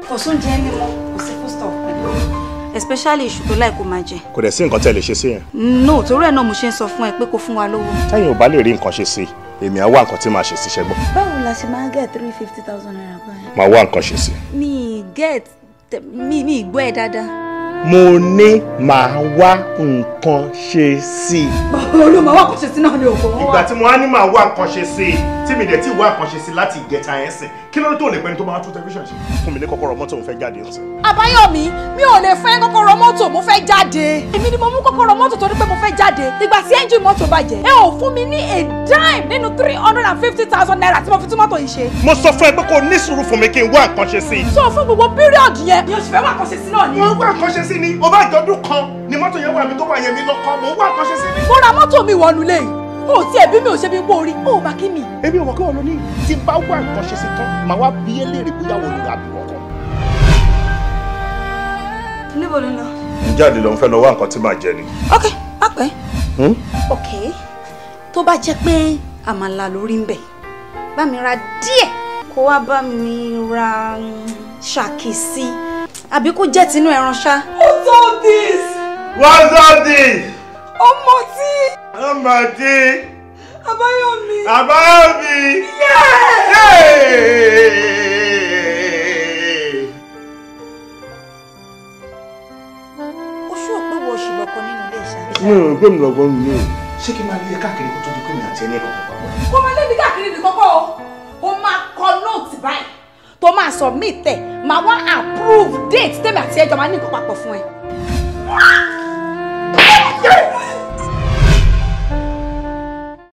Kò sóúnjẹ ní mọ́, kò sí food stuff. Especially iṣu tó láì kó máa jẹ. Kò dẹ̀ sí nǹkan tẹ́ lè ṣe sí yẹn. No, torí ẹ̀ náà mo ṣe ń sọ fún ẹ pé kó fún wa lówó. Tẹ́yìn ò bá lè rí nǹkan ṣe sí, èmi á wá nǹkan tí màá ṣe sí ṣẹ́gbọ́n. Báwo la ṣe máa get 350,000 naira báyìí? Màá wá nǹkan ṣe sí. Mi ìgbọ́ ẹ dáadáa. Mo ní màá wá nǹkan ṣe sí. Báwo ló máa wá nǹkan ṣe sí náà ní òkú wọn wá? Ìgbà tí mo á ní màá wá nǹkan ṣe sí, tí mi dẹ̀ tí wá nǹkan ṣe sí láti ìgẹta ẹ̀ sìn, kí ló dé tó lè pẹ́ni tó máa tún tẹlifíṣàn ṣe? Fún mi ní kọ́kọ́rọ́ mọ́tò mo fẹ́ jáde ọ̀sẹ̀. Àbáyọ̀mí, mi ò lè fẹ́ kọ́kọ́rọ́ mọ́tò mo fẹ́ jáde. Èmi ni mo mú kọ́kọ́rọ́ mọ́tò torí pé mo fẹ́ jáde. Ìgbà tí ẹ́ńjìn mọ́tò bàjẹ́, ẹ ò fún mi ní a dime nínú 350,000 naira tí mo fi tún mọ́tò yìí ṣe. Mo sọ fún ẹ pé kó ní sùúrù fún mi kí n wá nǹkan ṣe sí. Sọ fún gbogbo píríọ̀dù yẹn, mi ò sì fẹ́ wá nǹkan ṣe sí náà ni. Mo wá nǹkan ṣe sí ni, o bá jọdún kan ni mọ́tò yẹn wà mí tó wà yẹn mi lọ́kọ́, mo wá nǹkan ṣe sí ni. Mo ra mọ́tò mi wọnú lé yìí. O ti ẹ̀bí mi ò ṣe bí gbó orí, o bá kí mi. Èmi ò mọ̀ kí wọ́n lọ ní tí n bá wá nǹkan ṣe sí tán, màá wá bí eléèrè bóyá wọ́n lò àbí wọ́n kọ́. Níbo ló ń lọ? Ń jáde lọ, ń fẹ́ lọ wá nǹkan tí màá jẹ ni. Ok, má pẹ́. Ok, tó bá jẹ́ pé àmàlà lórí ń bẹ̀, bá mi ra díẹ̀ kó wá bá mi ra ṣàkì sí, àbí kó jẹ́ tinú ẹran ṣá. What's all this? What's all this? Ọmọ tí. Ọmọ tí. Àbáyọ̀mí. Àbáyọ̀mí. Oṣù òpé wo oṣù lọ́kọ nínú ilé ìṣàkóso. Mi ò gbé mi lọ́gbọ́n mi o. Ṣé kí n máa lé káàkiri kó tó di pé mi àti ẹni ẹ̀kọ́ papọ̀? Kó máa lé mi káàkiri ní kọ́kọ́ o. O máa kọ nóòtì báyìí. Tó máa submit ẹ̀, máa wá approve date tèmi àti ẹjọ́ máa ní nǹkan papọ̀ fún ẹ.